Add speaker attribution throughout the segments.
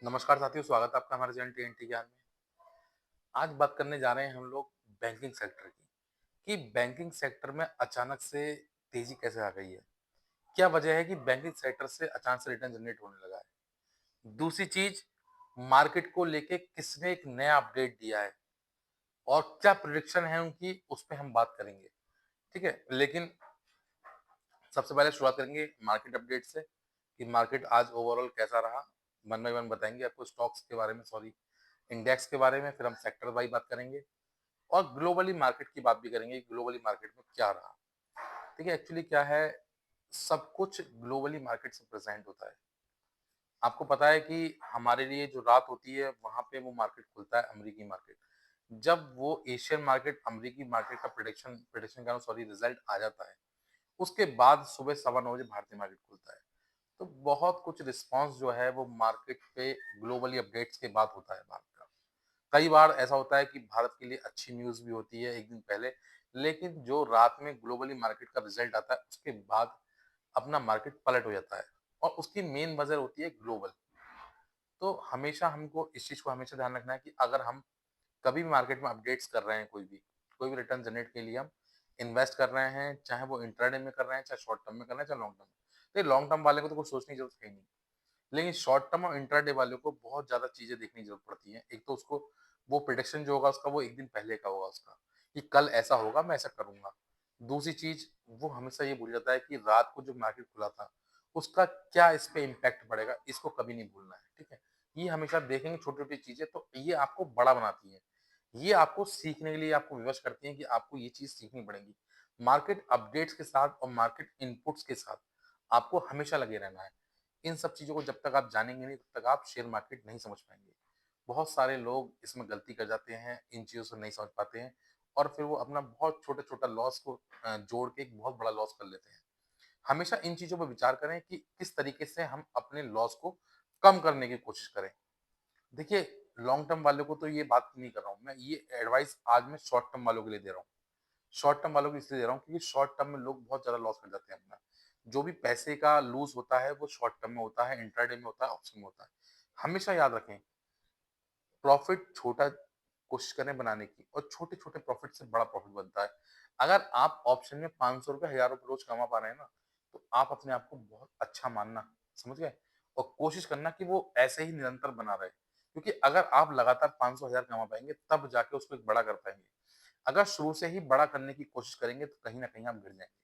Speaker 1: नमस्कार साथियों, स्वागत है आपका हमारे चैनल टीएनटी ज्ञान में। आज बात करने जा रहे हैं हम लोग बैंकिंग सेक्टर की, कि बैंकिंग सेक्टर में अचानक से तेजी कैसे आ गई है। क्या वजह है कि बैंकिंग सेक्टर से अचानक से रिटर्न जनरेट होने लगा है। दूसरी चीज, मार्केट को लेके किसने एक नया अपडेट दिया है और क्या प्रिडिक्शन है उनकी, उस पे हम बात करेंगे। ठीक है, लेकिन सबसे पहले शुरुआत करेंगे मार्केट अपडेट से कि मार्केट आज ओवरऑल कैसा रहा। वन बाय वन बताएंगे आपको, स्टॉक्स के बारे में, सॉरी, इंडेक्स के बारे में, फिर हम सेक्टर वाइज बात करेंगे और ग्लोबली मार्केट की बात भी करेंगे, ग्लोबली मार्केट में क्या रहा। ठीक है, एक्चुअली क्या है, सब कुछ ग्लोबली मार्केट से प्रेजेंट होता है। आपको पता है कि हमारे लिए जो रात होती है वहां पे वो मार्केट खुलता है, अमेरिकी मार्केट। जब वो एशियन मार्केट अमेरिकी मार्केट का प्रिडिक्शन प्रिडिक्शन का सॉरी रिजल्ट आ जाता है, उसके बाद सुबह 9:15 बजे भारतीय मार्केट खुलता है। तो बहुत कुछ रिस्पांस जो है वो मार्केट पे ग्लोबली अपडेट्स के बाद होता है भारत का। कई बार ऐसा होता है कि भारत के लिए अच्छी न्यूज़ भी होती है एक दिन पहले, लेकिन जो रात में ग्लोबली मार्केट का रिजल्ट आता है उसके बाद अपना मार्केट पलट हो जाता है और उसकी मेन वजह होती है ग्लोबल। तो हमेशा हमको इस चीज़ को हमेशा ध्यान रखना है कि अगर हम कभी भी मार्केट में अपडेट्स कर रहे हैं, कोई भी रिटर्न जनरेट के लिए हम इन्वेस्ट कर रहे हैं, चाहे वो इंट्राडे में कर रहे हैं, चाहे शॉर्ट टर्म में कर रहे हैं, चाहे लॉन्ग टर्म में। तो लॉन्ग टर्म वाले को तो कुछ सोचने की जरूरत है ही नहीं, लेकिन शॉर्ट टर्म और इंट्राडे वाले को बहुत ज्यादा चीजें देखने की जरूरत पड़ती है। एक तो उसको वो प्रिडिक्शन जो होगा उसका, वो एक दिन पहले का होगा उसका, कि कल ऐसा होगा, मैं ऐसा करूंगा। दूसरी चीज, वो हमेशा ये भूल जाता है कि रात को जो मार्केट खुला था उसका क्या इस पे इम्पैक्ट पड़ेगा, इसको कभी नहीं भूलना है। ठीक है, ये हमेशा देखेंगे छोटी छोटी चीजें, तो ये आपको बड़ा बनाती है। ये आपको सीखने के लिए आपको विवश करती है कि आपको ये चीज सीखनी पड़ेगी। मार्केट अपडेट्स के साथ और मार्केट इनपुट्स के साथ आपको हमेशा लगे रहना है। इन सब चीज़ों को जब तक आप जानेंगे नहीं, तब तक आप शेयर मार्केट नहीं समझ पाएँगे। बहुत सारे लोग इसमें गलती कर जाते हैं, इन चीज़ों से नहीं समझ पाते हैं और फिर वो अपना बहुत छोटा-छोटा लॉस को जोड़ के एक बहुत बड़ा लॉस कर लेते हैं। हमेशा इन चीज़ों पे विचार करें कि किस तरीके से हम अपने लॉस को कम करने की कोशिश करें। देखिए, लॉन्ग टर्म वालों को तो ये बात नहीं कर रहा हूँ, मैं ये एडवाइस आज मैं शॉर्ट टर्म वालों के लिए दे रहा हूँ। शॉर्ट टर्म वालों को इसलिए दे रहा हूँ क्योंकि शॉर्ट टर्म में लोग बहुत ज़्यादा लॉस कर जाते हैं अपना। जो भी पैसे का लूज़ होता है वो शॉर्ट टर्म में होता है, इंट्राडे में होता है, ऑप्शन में होता है। हमेशा याद रखें, प्रॉफिट छोटा कोशिश करें बनाने की और छोटे-छोटे प्रॉफिट से बड़ा प्रॉफिट बनता है। अगर आप ऑप्शन में ₹500 ₹1000 रोज़ कमा पा रहे हैं ना, तो आप अपने आप को बहुत अच्छा मानना, समझ गए? और कोशिश करना कि वो ऐसे ही निरंतर बना रहे। क्योंकि अगर आप लगातार 500 1000 कमा पाएँगे तब जाके उसको एक बड़ा कर पाएँगे। अगर शुरू से ही बड़ा करने की कोशिश करेंगे तो कहीं न कहीं आप गिर जाएँगे।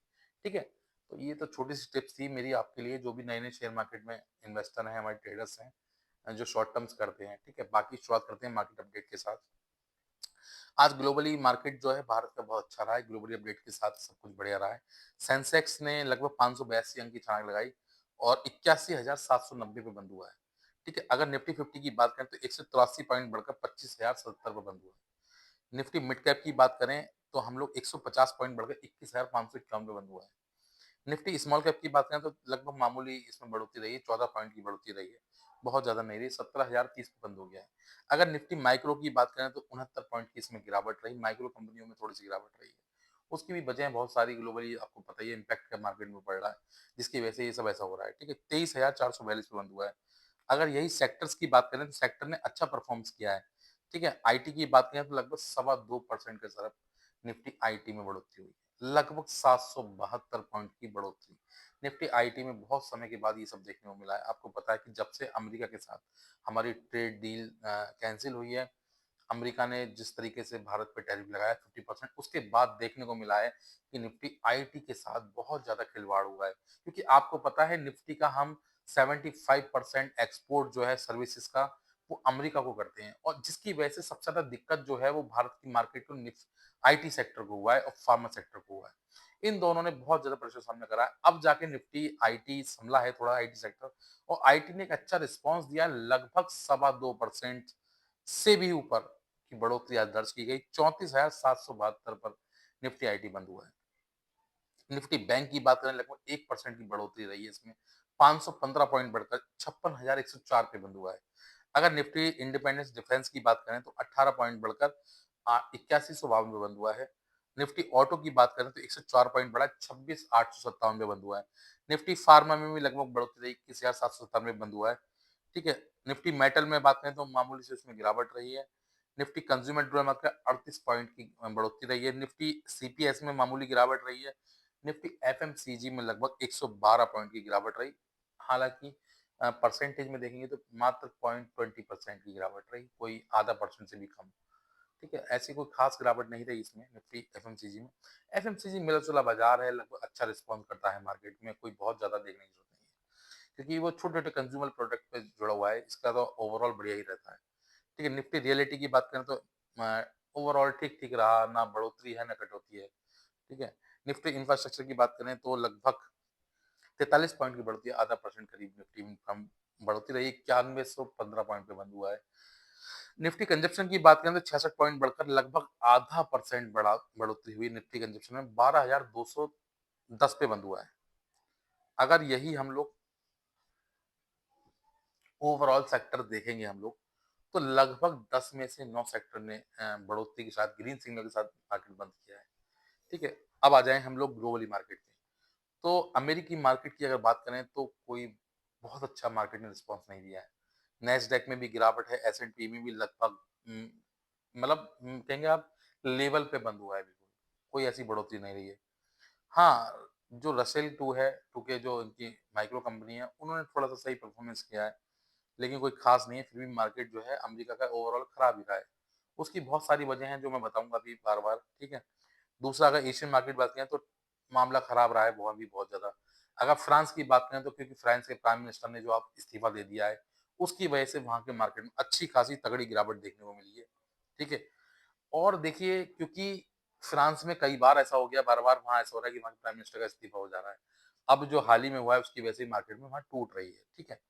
Speaker 1: ठीक है? तो ये तो छोटी-सी टिप्स थी मेरी आपके लिए, जो भी नए-नए शेयर मार्केट में इन्वेस्टर हैं, हमारे ट्रेडर्स हैं, जो शॉर्ट टर्म्स करते हैं। ठीक है? बाकी शुरुआत करते हैं मार्केट अपडेट के साथ। आज ग्लोबली मार्केट जो है भारत का बहुत अच्छा रहा है, ग्लोबली अपडेट के साथ सब कुछ बढ़िया रहा है। सेंसेक्स ने लगभग 582 अंक की छलांग लगाई और 81,790 पे बंद हुआ है। ठीक है? अगर निफ्टी 50 की बात करें तो 183 पॉइंट बढ़कर 25,077 पे बंद हुआ है। निफ्टी मिड कैप की बात करें तो हम लोग 150 पॉइंट बढ़कर 21,551 पे बंद हुआ है। निफ्टी स्मॉल कैप की बात करें तो लगभग मामूली इसमें बढ़ोतरी रही है, 14 पॉइंट की बढ़ोतरी रही है। बहुत ज़्यादा नहीं रही, 17,030 पे बंद हो गया है। अगर निफ्टी माइक्रो की बात करें तो 69 पॉइंट की इसमें गिरावट रही, माइक्रो कंपनियों में थोड़ी-सी गिरावट रही है। उसकी भी वजह बहुत सारी ग्लोबली, आपको पता ही है, इम्पैक्ट का मार्केट में पड़ रहा है, जिसकी वजह से ये सब ऐसा हो रहा है। ठीक है? 23,442 पे बंद हुआ है। अगर यही सेक्टर्स की बात करें तो सेक्टर ने अच्छा परफॉर्मेंस किया है। ठीक है? आईटी की बात करें तो लगभग सवा 2% के तरफ निफ्टी आईटी में बढ़ोतरी हुई है। लगभग 772 पॉइंट की बढ़ोतरी। निफ्टी आईटी में बहुत समय के बाद ये सब देखने को मिला है। आपको पता है कि जब से अमेरिका के साथ हमारी ट्रेड डील कैंसल हुई है, अमेरिका ने जिस तरीके से भारत पे टैरिफ लगाया 50%, उसके बाद देखने को मिला है कि निफ्टी आईटी के साथ बहुत ज़्यादा खिलवाड़ हुआ है। क्योंकि आपको पता है निफ्टी का हम 75% एक्सपोर्ट जो है सर्विसेज का, वो अमेरिका को करते हैं और जिसकी वजह से सबसे ज़्यादा दिक्कत जो है वो भारत की मार्केट को आईटी सेक्टर को हुआ है और फार्मा सेक्टर को हुआ है। इन दोनों ने बहुत ज़्यादा प्रेशर सामने करा है। अब जाके निफ्टी आईटी संभला है थोड़ा, आईटी सेक्टर, और आईटी ने एक अच्छा रिस्पॉन्स दिया है, लगभग सवा 2% से भी ऊपर की बढ़ोतरी आज दर्ज की गई। 34,772 पर निफ्टी आईटी बंद हुआ है। निफ्टी बैंक की बात करें लगभग 1% की बढ़ोतरी रही है इसमें, 515 पॉइंट बढ़कर 56,104 पे बंद हुआ है। अगर निफ्टी इंडिपेंडेंस डिफेंस की बात करें तो 18 पॉइंट बढ़कर 8152 पे बंद हुआ है। निफ्टी ऑटो की बात करें तो 104 पॉइंट बढ़ा 26,857 पे बंद हुआ है। निफ्टी फार्मा में भी लगभग बढ़ोतरी रही, 21,797 बंद हुआ है। ठीक है? निफ्टी मेटल में बात करें तो मामूली से उसमें गिरावट रही है। निफ्टी कंज्यूमर ड्यूरेबल में बात करें 38 पॉइंट की बढ़ोतरी रही है। निफ्टी सीपीएस में मामूली गिरावट रही है। निफ्टी एफएमसीजी में लगभग 112 पॉइंट की गिरावट रही। हालाँकि परसेंटेज में देखेंगे तो मात्र 0.20% की गिरावट रही, कोई आधा परसेंट से भी कम। ठीक है? ऐसी कोई खास गिरावट नहीं रही इसमें निफ्टी एफएमसीजी में। एफएमसीजी मिला-जुला बाज़ार है, लगभग अच्छा रिस्पॉन्स करता है मार्केट में, कोई बहुत ज़्यादा देखने की ज़रूरत नहीं है। क्योंकि वो छोटे-छोटे कंज्यूमर प्रोडक्ट पे जुड़ा हुआ है, इसका तो ओवरऑल बढ़िया ही रहता है। ठीक है? निफ्टी रियलिटी की बात करें तो ओवरऑल ठीक-ठीक रहा, ना बढ़ोतरी है, ना कटौती है। ठीक है? निफ्टी इंफ्रास्ट्रक्चर की बात करें तो लगभग 43 पॉइंट की बढ़ोतरी, आधा परसेंट करीब निफ्टी में कम बढ़ोतरी रही, 9115 पॉइंट पे बंद हुआ है। निफ्टी कंजप्शन की बात करें तो 66 पॉइंट बढ़कर लगभग आधा परसेंट बढ़ोतरी हुई निफ्टी कंजप्शन में, 12,210 पे बंद हुआ है। अगर यही हम लोग ओवरऑल सेक्टर देखेंगे हम लोग, तो लगभग 10 में से 9 सेक्टर ने बढ़ोतरी के साथ ग्रीन सिग्नल के साथ मार्केट बंद किया है। ठीक है? अब आ जाएँ हम लोग ग्लोबली मार्केट में। तो अमेरिकी मार्केट की अगर बात करें तो कोई बहुत अच्छा मार्केट ने रिस्पॉन्स नहीं दिया है। नैस्डैक में भी गिरावट है, एस&पी में भी लगभग मतलब कहेंगे आप लेवल पे बंद हुआ है बिल्कुल, कोई ऐसी बढ़ोतरी नहीं रही है। हाँ, जो रसेल 2 है, 2 के जो इनकी माइक्रो कंपनी है, उन्होंने थोड़ा-सा सही परफॉर्मेंस किया है, लेकिन कोई खास नहीं है, फिर भी मार्केट जो है अमेरिका का ओवरऑल खराब ही रहा है। उसकी बहुत सारी वजह हैं जो मैं बताऊँगा अभी बार-बार, ठीक है? दूसरा अगर एशियन मार्केट बात करें तो मामला खराब रहा है बहुत ज़्यादा। अगर फ्रांस की बात करें तो क्योंकि फ्रांस के प्राइम मिनिस्टर ने जो अब इस्तीफा दे दिया है, उसकी वजह से वहाँ के मार्केट में अच्छी खासी तगड़ी गिरावट देखने को मिली है। ठीक है? और देखिए क्योंकि फ्रांस में कई बार ऐसा हो गया, बार-बार वहाँ ऐसा हो रहा है कि वहाँ के प्राइम मिनिस्टर का इस्तीफा हो जा रहा है। अब जो हाल ही में हुआ है उसकी वजह से मार्केट में वहाँ टूट रही है। ठीक है?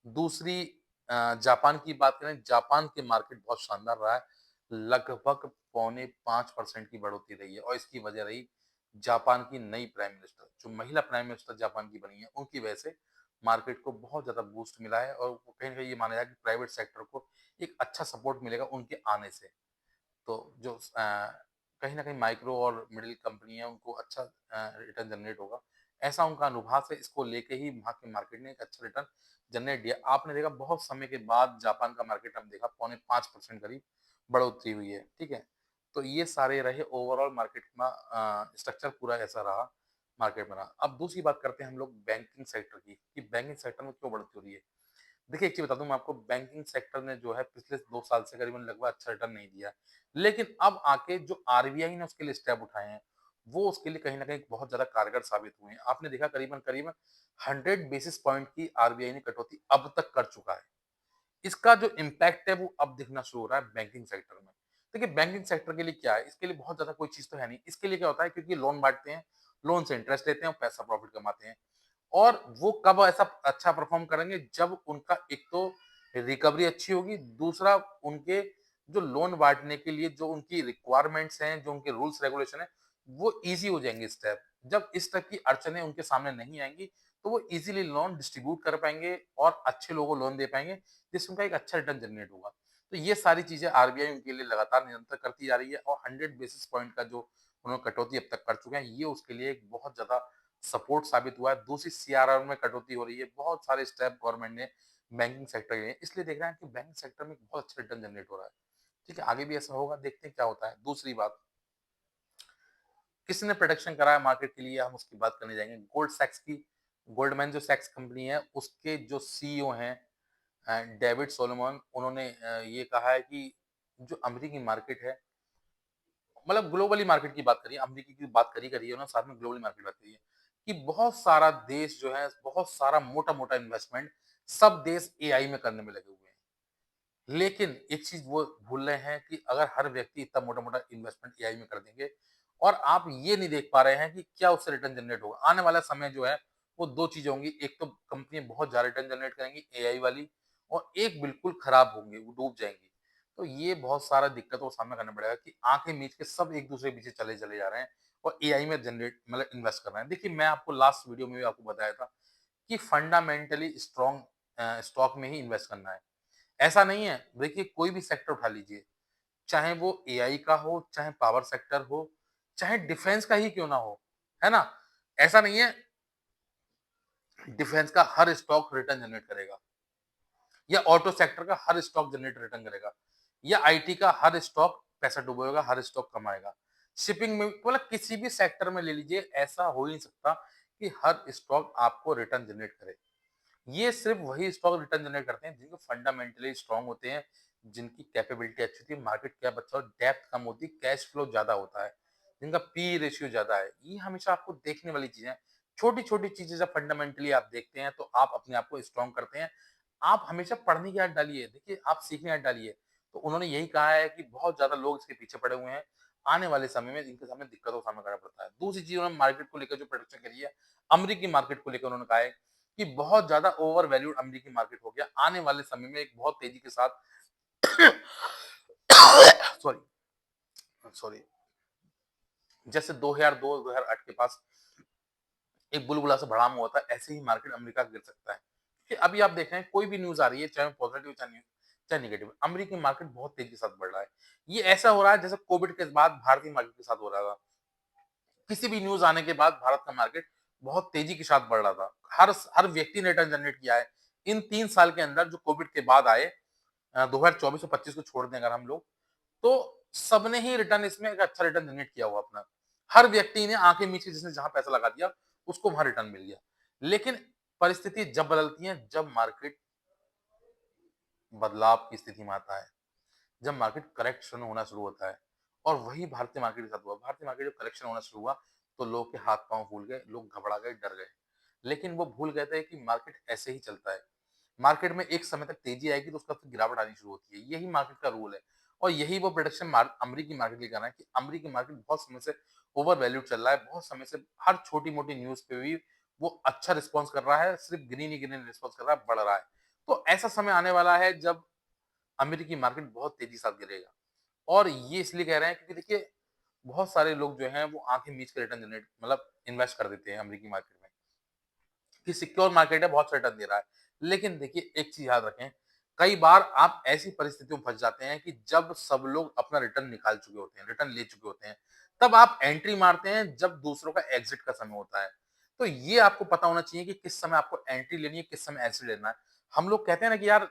Speaker 1: दूसरी जापान की बात करें, जापान के मार्केट बहुत शानदार रहा है। लगभग पौने 5% की बढ़ोतरी रही है और इसकी वजह रही जापान की नई प्राइम मिनिस्टर, जो महिला प्राइम मिनिस्टर जापान की बनी है, उनकी वजह से मार्केट को बहुत ज़्यादा बूस्ट मिला है और वो कहीं न कहीं ये माना जाए कि प्राइवेट सेक्टर को एक अच्छा सपोर्ट मिलेगा उनके आने से। तो जो कहीं न कहीं माइक्रो और मिडल कंपनी है उनको अच्छा रिटर्न जनरेट होगा। ऐसा उनका अनुभास है, इसको लेके ही वहाँ के मार्केट ने एक अच्छा रिटर्न जनरेट दिया। आपने देखा बहुत समय के बाद जापान का मार्केट हमने देखा पौने 5% करीब बढ़ोतरी हुई है, ठीक है? तो ये सारे रहे ओवरऑल मार्केट का स्ट्रक्चर पूरा ऐसा रहा मार्केट में रहा। अब दूसरी बात करते हैं हम लोग बैंकिंग सेक्टर की, कि बैंकिंग सेक्टर में क्यों बढ़ोतरी हो रही है? देखिए, एक चीज़ बता दूँ मैं आपको बैंकिंग सेक्टर ने जो है पिछले 2 साल से करीबन लगभग अच्छा रिटर्न नहीं दिया है। लेकिन अब आके जो आरबीआई ने उसके लिए स्टेप उठाए हैं, वो उसके लिए कहीं न कहीं बहुत ज़्यादा कारगर साबित हुए हैं। आपने देखा करीबन-करीबन 100 बेसिस पॉइंट की आरबीआई ने कटौती अब तक कर चुका है। इसका जो इम्पैक्ट है वो अब दिखना शुरू हो रहा है बैंकिंग सेक्टर में। देखिए बैंकिंग सेक्टर के लिए क्या है? इसके लिए बहुत ज़्यादा कोई चीज़ तो है नहीं। इसके लिए क्या होता है क्योंकि लोन बाँटते हैं, लोन से इंटरेस्ट लेते हैं और पैसा प्रॉफिट कमाते हैं। और वो कब ऐसा अच्छा परफ़ॉर्म करेंगे जब उनका एक तो रिकवरी अच्छी होगी, दूसरा उनके जो लोन बाँटने के लिए जो उनकी रिक्वायरमेंट्स हैं, जो उनके रूल्स रेगुलेशन हैं, वो ईज़ी हो जाएँगे स्टेप। जब इस टाइप की अड़चनें उनके सामने नहीं आएँगी, तो वो ईज़िली लोन डिस्ट्रीब्यूट कर पाएँगे और अच्छे लोगों को लोन दे पाएँगे, जिससे उनका एक अच्छा रिटर्न जनरेट होगा। तो ये सारी चीज़ें आरबीआई उनके लिए लगातार निरंतर करती जा रही है और 100 बेसिस पॉइंट का जो उन्होंने कटौती अब तक कर चुके हैं, ये उसके लिए एक बहुत ज़्यादा सपोर्ट साबित हुआ है। दूसरी सीआरआर में कटौती हो रही है। बहुत सारे स्टेप गवर्नमेंट ने बैंकिंग सेक्टर के लिए इसलिए देख रहे हैं कि बैंकिंग सेक्टर में बहुत अच्छा रिटर्न जनरेट हो रहा है। ठीक है, आगे भी ऐसा होगा, देखते हैं क्या होता है। दूसरी बात, किसने प्रेडिक्शन करा है मार्केट के लिए, हम उसकी बात करने जाएँगे। गोल्डमैन जो सैक्स कंपनी है, उसके जो सीईओ हैं डेविड सोलोमन, उन्होंने ये कहा है कि जो अमेरिकी मार्केट है, मतलब ग्लोबली मार्केट की बात करिए, अमेरिकी की बात करी है उन्होंने, साथ में ग्लोबली मार्केट बात करी है, कि बहुत सारा देश जो है, बहुत सारा मोटा-मोटा इन्वेस्टमेंट सब देश एआई में करने में लगे हुए हैं। लेकिन एक चीज़ वो भूल रहे हैं कि अगर हर व्यक्ति इतना मोटा-मोटा इन्वेस्टमेंट एआई में कर देंगे और आप ये नहीं देख पा रहे हैं कि क्या उससे रिटर्न जनरेट होगा। आने वाला समय जो है, वो 2 चीज़ें होंगी, एक तो कंपनियाँ बहुत ज़्यादा रिटर्न जनरेट करेंगी एआई वाली और एक बिल्कुल खराब होंगी, वो डूब जाएँगी। तो ये बहुत सारा दिक्कतों का सामना करना पड़ेगा कि आँखें मीच के सब एक-दूसरे के पीछे चले जा रहे हैं और एआई में जनरेट मतलब इन्वेस्ट कर रहे हैं। देखिए, मैं आपको लास्ट वीडियो में भी आपको बताया था कि फंडामेंटली स्ट्रॉन्ग स्टॉक में ही इन्वेस्ट करना है। ऐसा नहीं है, देखिए कोई भी सेक्टर उठा लीजिए, चाहे वो एआई का हो, चाहे पावर सेक्टर हो, चाहे डिफेंस का ही क्यों ना हो, है ना? ऐसा नहीं है डिफेंस का हर स्टॉक रिटर्न जनरेट करेगा। या ऑटो सेक्टर का हर स्टॉक जनरेट रिटर्न करेगा, या आईटी का हर स्टॉक पैसा डुबोएगा, हर स्टॉक कमाएगा। शिपिंग में मतलब किसी भी सेक्टर में ले लीजिए, ऐसा हो ही नहीं सकता कि हर स्टॉक आपको रिटर्न जनरेट करे। ये सिर्फ वही स्टॉक रिटर्न जनरेट करते हैं जिनके फंडामेंटली स्ट्रांग होते हैं, जिनकी कैपेबिलिटी अच्छी होती है, मार्केट कैप अच्छा और डेप्थ कम होती है, कैश फ्लो ज्यादा होता है, जिनका पी रेशियो ज्यादा है। ये हमेशा आपको देखने वाली चीजें हैं। छोटी-छोटी चीजें जब फंडामेंटली आप देखते हैं तो आप अपने आप को स्ट्रांग करते हैं। आप हमेशा पढ़ने की आदत डालिए, देखिए आप सीखने की आदत डालिए। तो उन्होंने यही कहा है कि बहुत ज़्यादा लोग इसके पीछे पड़े हुए हैं। आने वाले समय में इनके सामने दिक्कतों का सामना करना पड़ता है। दूसरी चीज़ उन्होंने मार्केट को लेकर जो प्रेडिक्शन करी है, अमेरिकी मार्केट को लेकर उन्होंने कहा है कि बहुत ज़्यादा ओवर वैल्यूड अमेरिकी मार्केट हो गया। आने वाले समय में एक बहुत तेज़ी के साथ सॉरी, सॉरी, जैसे 2002-2008 के पास एक बुलबुला सा भड़ाम हुआ था, ऐसे ही मार्केट अमेरिका गिर सकता है। कि अभी आप देख रहे हैं कोई भी न्यूज़ आ रही है, चाहे वो पॉजिटिव चाहे नेगेटिव, अमेरिकी मार्केट बहुत तेज़ी के साथ बढ़ रहा है। ये ऐसा हो रहा है जैसे कोविड के बाद भारतीय मार्केट के साथ हो रहा था। किसी भी न्यूज़ आने के बाद भारत का मार्केट बहुत तेज़ी के साथ बढ़ रहा था। हर व्यक्ति ने रिटर्न जनरेट किया है। इन 3 साल के अंदर जो कोविड के बाद आए 2024 और 25 को छोड़ दें अगर हम लोग, तो सबने ही रिटर्न इसमें एक अच्छा रिटर्न जनरेट किया हुआ अपना। हर व्यक्ति ने आंखें मीच के जिसने जहां पैसा लगा दिया उसको वहां रिटर्न मिल गया। लेकिन परिस्थिति जब बदलती है जब मार्केट बदलाव की स्थिति में आता है, जब मार्केट करेक्शन होना शुरू होता है, और वही भारतीय मार्केट के साथ हुआ। भारतीय मार्केट जब करेक्शन होना शुरू हुआ तो लोग के हाथ पांव फूल गए, लोग घबरा गए, डर गए। लेकिन वो भूल गए थे कि मार्केट ऐसे ही चलता है। मार्केट में एक समय तक तेजी आएगी तो उसका फिर गिरावट आनी शुरू होती है। यही मार्केट का रूल है। और यही वो प्रोडक्शन अमरीकी मार्केट के कारण है कि अमरीकी मार्केट बहुत समय से ओवर वैल्यूड चल रहा है। बहुत समय से हर छोटी मोटी न्यूज पे भी वो अच्छा रिस्पॉन्स कर रहा है, सिर्फ ग्रीन ही ग्रीन रिस्पॉन्स कर रहा है, बढ़ रहा है। तो ऐसा समय आने वाला है जब अमेरिकी मार्केट बहुत तेजी से गिरेगा। और ये इसलिए कह रहे हैं क्योंकि देखिए बहुत सारे लोग जो हैं वो आंखें मीच के रिटर्न जनरेट मतलब इन्वेस्ट कर देते हैं अमेरिकी मार्केट में कि सिक्योर मार्केट है, बहुत सा रिटर्न दे रहा है। लेकिन देखिए एक चीज याद रखें, कई बार आप ऐसी परिस्थितियों में फंस जाते हैं कि जब सब लोग अपना रिटर्न निकाल चुके होते हैं, रिटर्न ले चुके होते हैं, तब आप एंट्री मारते हैं जब दूसरों का एग्जिट का समय होता है। तो ये आपको पता होना चाहिए कि किस समय आपको एंट्री लेनी है, किस समय एग्जिट लेना है। हम लोग कहते हैं ना कि यार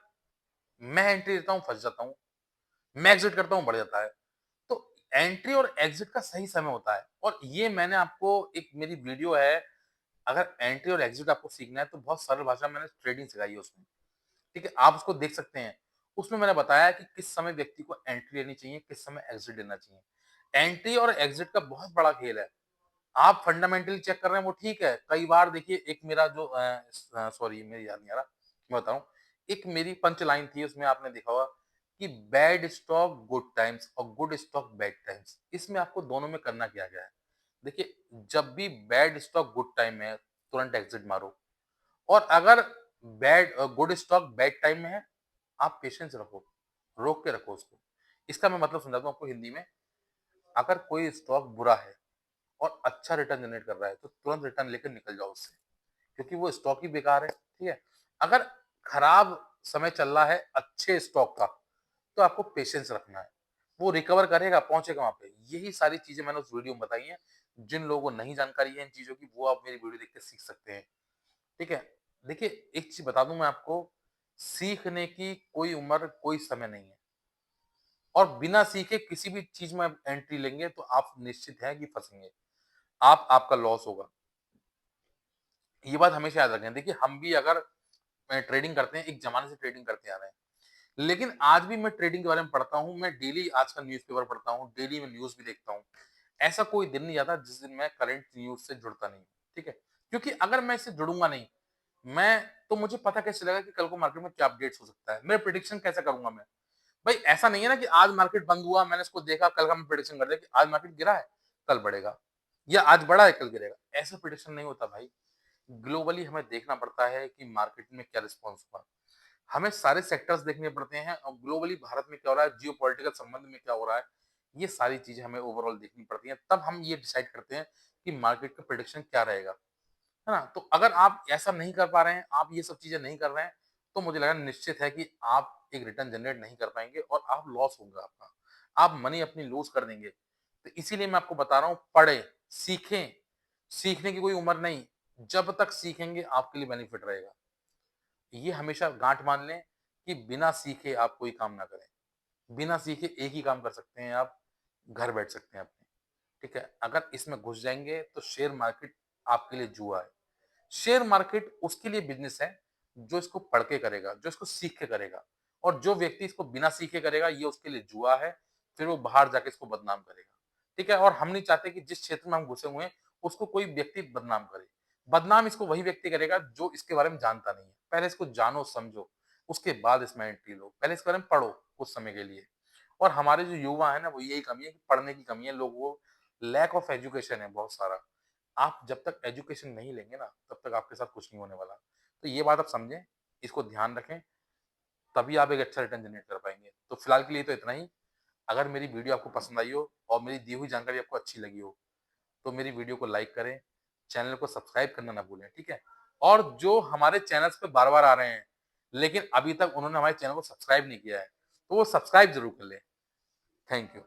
Speaker 1: मैं एंट्री लेता हूँ, फंस जाता हूँ, मैं एग्जिट करता हूँ, बढ़ जाता है। तो एंट्री और एग्जिट का सही समय होता है। और ये मैंने आपको एक मेरी वीडियो है, अगर एंट्री और एग्जिट आपको सीखना है तो बहुत सरल भाषा में मैंने ट्रेडिंग सिखाई है उसमें। ठीक है? आप उसको देख सकते हैं। उसमें मैंने बताया कि किस समय व्यक्ति को एंट्री लेनी चाहिए, किस समय एग्जिट लेना चाहिए। एंट्री और एग्जिट का बहुत बड़ा खेल है। आप फंडामेंटली चेक कर रहे हैं वो ठीक है। कई बार देखिए एक मेरा जो सॉरी मेरी याद नहीं आ रहा, मैं बताऊँ। एक मेरी पंच लाइन थी उसमें आपने देखा होगा कि बैड स्टॉक गुड टाइम्स और गुड स्टॉक बैड टाइम्स। इसमें आपको दोनों में करना क्या-क्या है? देखिए जब भी बैड स्टॉक गुड टाइम में है, तुरंत एग्जिट मारो। और अगर गुड स्टॉक बैड टाइम में है, आप पेशेंस रखो, रोक के रखो उसको। इसका मैं मतलब समझाता हूँ आपको हिंदी में। अगर कोई स्टॉक बुरा है और अच्छा रिटर्न जनरेट कर रहा है, तो तुरंत रिटर्न लेकर निकल जाओ उससे, क्योंकि वो स्टॉक ही बेकार है, ठीक है? अगर खराब समय चल रहा है अच्छे स्टॉक का, तो आपको पेशेंस रखना है। वो रिकवर करेगा, पहुँचेगा वहाँ पे। यही सारी चीज़ें मैंने उस वीडियो में बताई हैं। जिन लोगों को नहीं जानकारी है इन चीज़ों की, वो आप मेरी वीडियो देख के सीख सकते हैं, ठीक है? देखिए, एक चीज़ बता दूँ मैं आपको, सीखने की कोई उम्र, कोई समय नहीं है। और बिना सीखे किसी भी चीज़ में आप एंट्री लेंगे तो आप निश्चित हैं कि फँसेंगे। आपका लॉस होगा। ये बात हमेशा याद रखें। देखिए, हम भी अगर ट्रेडिंग करते हैं, एक ज़माने से ट्रेडिंग करते आ रहे हैं। लेकिन आज भी मैं ट्रेडिंग के बारे में पढ़ता हूँ, मैं डेली आज का न्यूज़पेपर पढ़ता हूँ, डेली मैं न्यूज़ भी देखता हूँ। ऐसा कोई दिन नहीं आता जिस दिन मैं करंट न्यूज़ से जुड़ता नहीं हूँ, ठीक है? क्योंकि अगर मैं इससे जुड़ूँगा नहीं, मैं तो मुझे पता कैसे चलेगा कि कल को मार्केट में क्या अपडेट्स हो सकता है? मैं प्रेडिक्शन कैसे करूँगा मैं? भाई ऐसा नहीं है ना कि आज मार्केट बंद हुआ, मैंने इसको देखा, कल का मैं प्रेडिक्शन कर दिया कि आज मार्केट गिरा है, कल बढ़ेगा, या आज बढ़ा है, कल गिरेगा। ऐसा प्रेडिक्शन नहीं होता भाई। ग्लोबली हमें देखना पड़ता है कि मार्केट में क्या रिस्पॉन्स हुआ। हमें सारे सेक्टर्स देखने पड़ते हैं और ग्लोबली भारत में क्या हो रहा है, जियोपॉलिटिकल संबंध में क्या हो रहा है, ये सारी चीजें हमें ओवरऑल देखनी पड़ती हैं। तब हम ये डिसाइड करते हैं कि मार्केट का प्रेडिक्शन क्या रहेगा, है ना? तो अगर आप ऐसा नहीं कर पा रहे हैं, आप ये सब चीजें नहीं कर रहे हैं, तो मुझे लगा निश्चित है कि आप एक रिटर्न जनरेट नहीं कर पाएंगे और आप लॉस होगा आपका। आप मनी अपनी लूज कर देंगे। तो इसीलिए मैं आपको बता रहा हूँ, पढ़ें, सीखें। सीखने की कोई उम्र नहीं। जब तक सीखेंगे आपके लिए बेनिफिट रहेगा। ये हमेशा गांठ मान लें कि बिना सीखे आप कोई काम ना करें। बिना सीखे एक ही काम कर सकते हैं आप, घर बैठ सकते हैं अपने, ठीक है? अगर इसमें घुस जाएँगे तो शेयर मार्केट आपके लिए जुआ है। शेयर मार्केट उसके लिए बिज़नेस है, जो इसको पढ़ के करेगा, जो इसको सीख के करेगा और जो व्यक्ति इसको बिना सीखे करेगा, ये उसके लिए जुआ है, फिर वो बाहर जाके इसको बदनाम करेगा, ठीक है? और हम नहीं चाहते कि जिस क्षेत्र में हम घुसे हुए हैं, उसको कोई व्यक्ति बदनाम करे। बदनाम इसको वही व्यक्ति करेगा, जो इसके बारे में जानता नहीं है। पहले इसको जानो, समझो, उसके बाद इसमें एंट्री लो। पहले इसके बारे में पढ़ो कुछ समय के लिए। और हमारे जो युवा हैं ना, वो यही कमी है कि पढ़ने की कमी है, लोगों को लैक ऑफ एजुकेशन है बहुत सारा। आप जब तक एजुकेशन नहीं लेंगे ना, तब तक आपके साथ कुछ नहीं होने वाला। तो ये बात आप समझें, इसको ध्यान रखें, तभी आप एक अच्छा रिटर्न जनरेट कर पाएँगे। तो फिलहाल के लिए तो इतना ही। अगर मेरी वीडियो आपको पसंद आई हो और मेरी दी हुई जानकारी आपको अच्छी लगी हो, तो मेरी वीडियो को लाइक करें, चैनल को सब्सक्राइब करना ना भूलें, ठीक है? और जो हमारे चैनल्स पे बार-बार आ रहे हैं, लेकिन अभी तक उन्होंने हमारे चैनल को सब्सक्राइब नहीं किया है, तो वो सब्सक्राइब ज़रूर कर लें। Thank you.